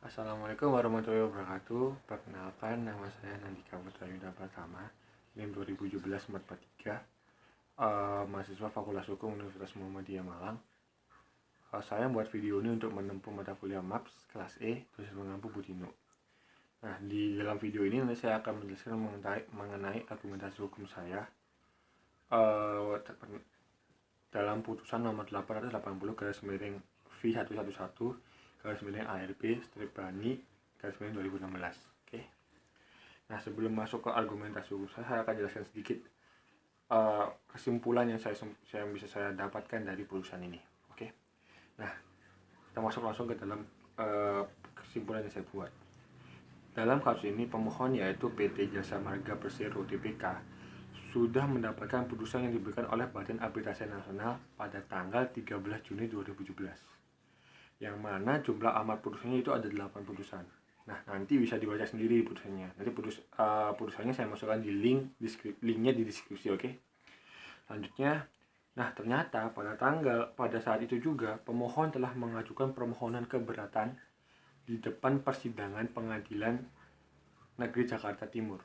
Assalamualaikum warahmatullahi wabarakatuh. Perkenalkan, nama saya Nandika Putra Yuda Pratama, NIM 2017-443, mahasiswa Fakultas Hukum Universitas Muhammadiyah Malang. Saya buat video ini untuk menempuh mata kuliah MAPS kelas E, dosen mengampu Budino. Nah, di dalam video ini saya akan menjelaskan mengenai argumentasi hukum saya dalam putusan nomor 880/V111/ARB/Bani/2016. Oke. Nah, sebelum masuk ke argumentasi hukum saya akan jelaskan sedikit kesimpulan yang bisa saya dapatkan dari putusan ini. Oke. Nah, kita masuk langsung ke dalam kesimpulan yang saya buat. Dalam kasus ini, pemohon yaitu PT Jasa Marga Persero Tbk sudah mendapatkan putusan yang diberikan oleh Badan Arbitrase Nasional pada tanggal 13 Juni 2017. Yang mana jumlah amat putusannya itu ada 8 putusan. Nah, nanti bisa dibaca sendiri putusannya. Nanti putusannya saya masukkan di linknya di deskripsi, oke? Selanjutnya, nah ternyata pada saat itu juga pemohon telah mengajukan permohonan keberatan di depan persidangan Pengadilan Negeri Jakarta Timur.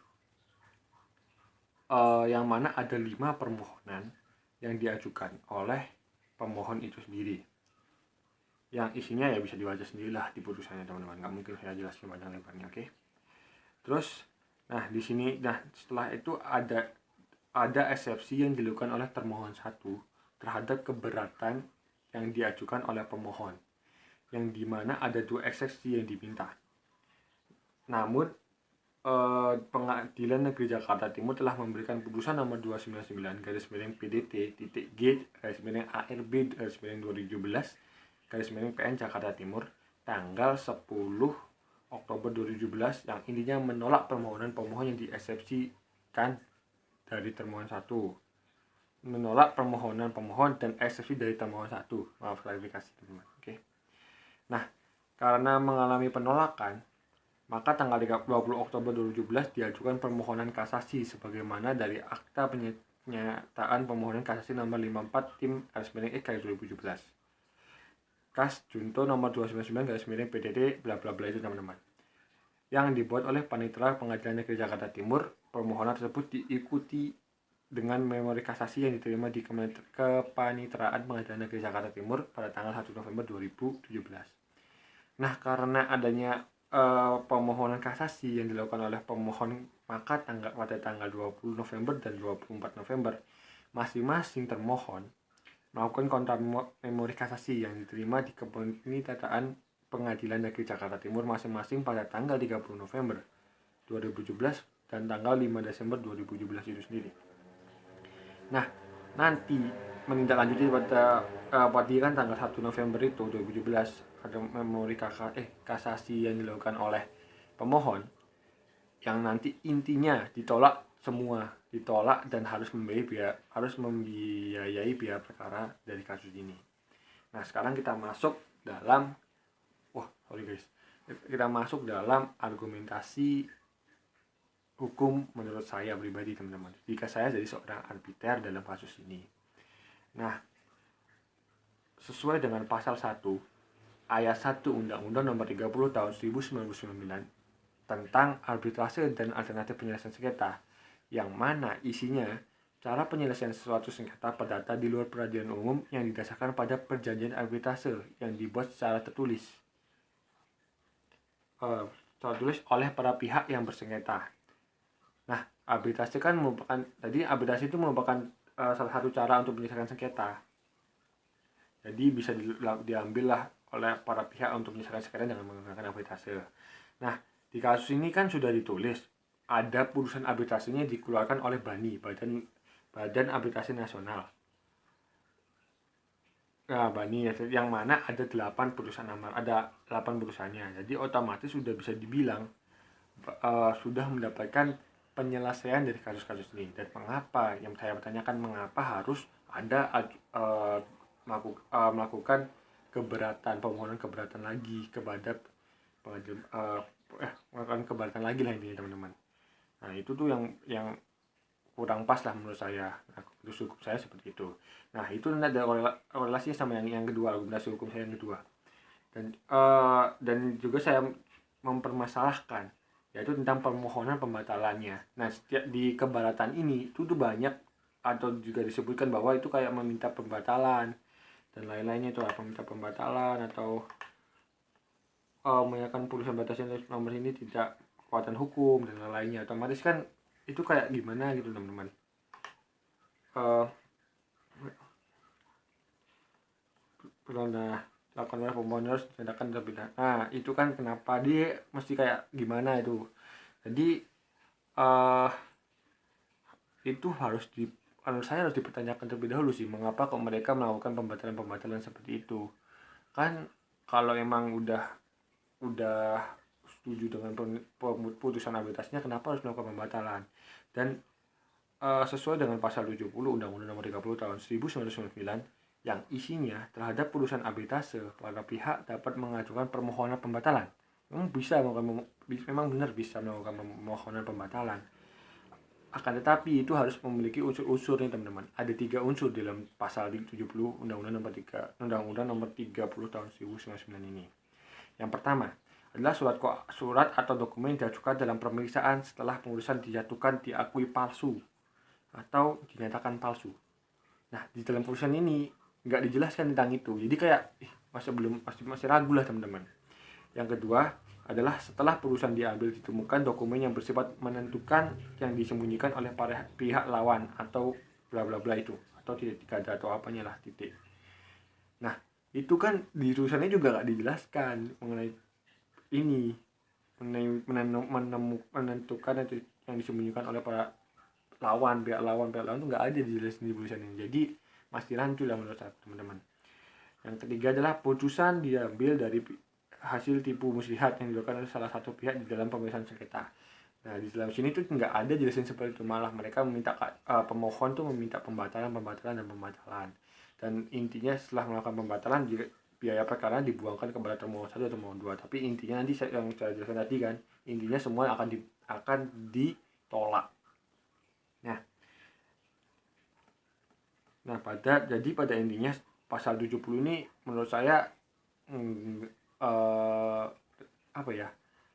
Yang mana ada 5 permohonan yang diajukan oleh pemohon itu sendiri. Yang isinya ya bisa dibaca sendirilah di putusannya, teman-teman. Nggak mungkin saya jelaskan panjang lebarnya, oke? Terus, nah di sini, setelah itu ada eksepsi yang dilakukan oleh termohon 1 terhadap keberatan yang diajukan oleh pemohon, yang dimana ada 2 eksepsi yang diminta. Namun Pengadilan Negeri Jakarta Timur telah memberikan putusan nomor 299/PDT-G/ARB/2017/PN Jakarta Timur tanggal 10 Oktober 2017 yang intinya menolak permohonan pemohon yang dieksepsikan dari termohon 1. Menolak permohonan pemohon dan eksepsi dari termohon 1. Maaf, klarifikasi, teman-teman. Oke. Nah, karena mengalami penolakan, maka tanggal 20 Oktober 2017 diajukan permohonan kasasi sebagaimana dari akta penyataan permohonan kasasi nomor 54 tim /X/2017. Kas Junto nomor 299/PDT bla bla bla itu, teman-teman. Yang dibuat oleh Panitera Pengadilan Negeri Jakarta Timur. Permohonan tersebut diikuti dengan memori kasasi yang diterima di Kepanitraan Pengadilan Negeri Jakarta Timur pada tanggal 1 November 2017. Nah, karena adanya permohonan kasasi yang dilakukan oleh pemohon, maka pada tanggal 20 November dan 24 November masing-masing termohon melakukan kontra memori kasasi yang diterima di Kepanitraan Pengadilan Negeri Jakarta Timur masing-masing pada tanggal 30 November 2017 dan tanggal 5 Desember 2017 itu sendiri. Nah, nanti menindaklanjuti pada kan tanggal 1 November itu 2017 ada memori kasasi yang dilakukan oleh pemohon yang nanti intinya ditolak dan harus membiayai biaya perkara dari kasus ini. Nah, sekarang kita masuk dalam argumentasi hukum menurut saya pribadi, teman-teman, jika saya jadi seorang arbiter dalam kasus ini. Nah, sesuai dengan pasal 1 ayat 1 Undang-Undang Nomor 30 Tahun 1999 tentang arbitrase dan alternatif penyelesaian sengketa, yang mana isinya cara penyelesaian suatu sengketa perdata di luar peradilan umum yang didasarkan pada perjanjian arbitrase yang dibuat secara tertulis oleh para pihak yang bersengketa. Nah, arbitrase itu merupakan salah satu cara untuk menyelesaikan sengketa. Jadi bisa diambillah oleh para pihak untuk menyelesaikan sengketa dengan menggunakan arbitrase. Nah, di kasus ini kan sudah ditulis ada putusan arbitrasenya dikeluarkan oleh BANI, Badan Arbitrase Nasional. Nah, BANI yang mana ada 8 putusannya. Jadi otomatis sudah bisa dibilang sudah mendapatkan penyelesaian dari kasus-kasus ini. Dan mengapa, yang saya bertanyakan, mengapa harus ada melakukan permohonan keberatan lagi kepada melakukan keberatan lagi lah intinya, teman-teman. Nah, itu tuh yang kurang pas lah menurut saya. Hukum saya seperti itu. Nah, itu nanti ada relasinya sama yang kedua, argumentasi hukum saya yang kedua. Dan juga saya mempermasalahkan, yaitu tentang permohonan pembatalannya. Nah, setiap di keberatan ini itu tuh banyak atau juga disebutkan bahwa itu kayak meminta pembatalan dan lain-lainnya, itu apa, meminta pembatalan atau menyatakan putusan batasnya nomor ini tidak kekuatan hukum dan lain-lainnya. Otomatis kan itu kayak gimana gitu teman-teman. Pernah lakukan oleh pemohon harus dinyatakan terlebih dahulu. Nah, itu kan kenapa dia mesti kayak gimana itu. Jadi itu menurut saya harus dipertanyakan terlebih dahulu sih, mengapa kok mereka melakukan pembatalan seperti itu. Kan kalau emang udah setuju dengan putusan arbitrasinya, kenapa harus melakukan pembatalan? Dan sesuai dengan pasal 70 Undang-Undang Nomor 30 Tahun 1999 yang isinya terhadap putusan arbitrase, para pihak dapat mengajukan permohonan pembatalan. Memang benar bisa melakukan permohonan pembatalan. Akan tetapi itu harus memiliki unsur-unsur nih teman-teman. Ada 3 unsur dalam pasal 70 Undang-Undang Nomor 30 Tahun 1999 ini. Yang pertama adalah surat atau dokumen diajukan dalam pemeriksaan setelah pengurusan dijatuhkan diakui palsu atau dinyatakan palsu. Nah, di dalam putusan ini nggak dijelaskan tentang itu. Jadi kayak masih ragu lah teman-teman. Yang kedua adalah setelah putusan diambil ditemukan dokumen yang bersifat menentukan yang disembunyikan oleh para pihak lawan atau bla bla bla itu, atau tidak ada atau apanya lah titik. Nah, itu kan di putusannya juga nggak dijelaskan mengenai ini, menentukan itu yang disembunyikan oleh para pihak lawan itu nggak ada dijelasin di putusan ini. Jadi masih rancu lah menurut saya teman-teman. Yang ketiga adalah putusan diambil dari hasil tipu muslihat yang dilakukan oleh salah satu pihak di dalam pemeriksaan sengketa. Nah, di dalam sini tuh nggak ada jelasin seperti itu, malah mereka meminta pemohon tuh meminta pembatalan. Dan intinya setelah melakukan pembatalan, biaya perkara dibuangkan kepada termohon 1 atau termohon 2. Tapi intinya nanti yang saya jelaskan tadi kan, intinya semua akan ditolak. Nah, pada intinya pasal 70 ini menurut saya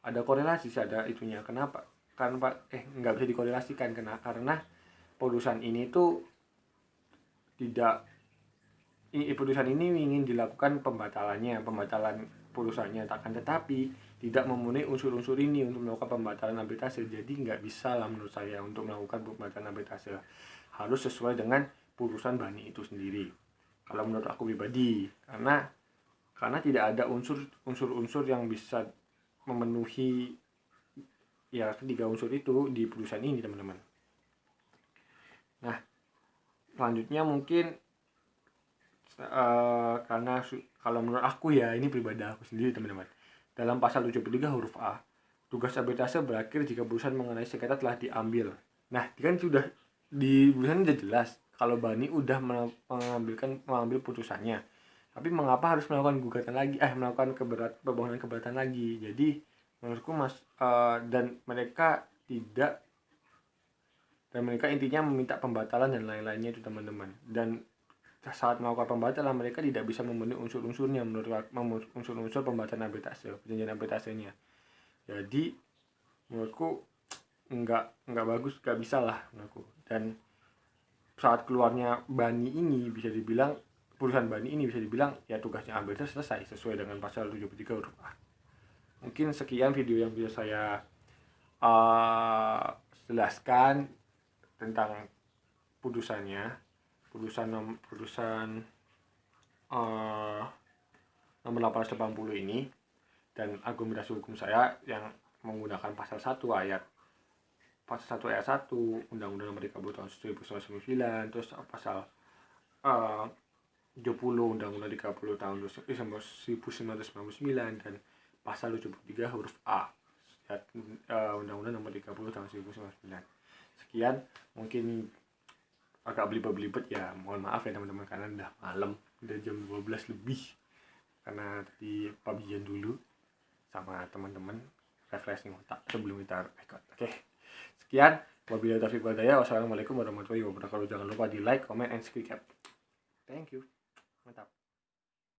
ada korelasi sih, ada itunya. Kenapa? Karena nggak bisa dikorelasikan karena putusan ini tuh putusan ini ingin dilakukan pembatalan putusannya, tetapi tidak memenuhi unsur-unsur ini untuk melakukan pembatalan arbitrase. Jadi nggak bisa lah menurut saya untuk melakukan pembatalan arbitrase, harus sesuai dengan putusan Bani itu sendiri. Kalau menurut aku pribadi, karena tidak ada unsur-unsur yang bisa memenuhi ya 3 unsur itu di putusan ini teman-teman. Nah, selanjutnya mungkin karena kalau menurut aku ya, ini pribadi aku sendiri teman-teman, dalam pasal 73 huruf A, tugas arbitrase berakhir jika putusan mengenai sengketa telah diambil. Nah, kan sudah di putusan sudah jelas kalau Bani udah mengambil putusannya. Tapi mengapa harus melakukan gugatan lagi, melakukan permohonan keberatan lagi? Jadi menurutku dan mereka intinya meminta pembatalan dan lain-lainnya itu teman-teman. Dan saat melakukan pembatalan mereka tidak bisa memenuhi unsur-unsurnya unsur-unsur pembatalan arbitrase, perjanjian arbitrasenya. Jadi menurutku nggak bagus, nggak bisa lah menurutku. Dan saat keluarnya Bani ini bisa dibilang, putusan Bani ini bisa dibilang ya tugasnya arbitrase selesai sesuai dengan pasal 73 huruf A. Mungkin sekian video yang bisa saya jelaskan tentang putusan nomor 880 ini dan argumentasi hukum saya yang menggunakan pasal 1 ayat 1 Undang-Undang Nomor 30 Tahun 1999, terus pasal 70 Undang-Undang 30 Tahun 1999 dan pasal 73 huruf A Undang-Undang Nomor 30 Tahun 1999. Sekian, mungkin agak belibet ya, mohon maaf ya teman-teman, karena udah malam, udah jam 12 lebih, karena tadi pabian dulu sama teman-teman, refreshing otak sebelum kita record. Oke. Sekian, wabillahi taufiq wal hidayah. Wassalamualaikum warahmatullahi wabarakatuh. Jangan lupa di like, comment, and subscribe. Thank you. Mantap.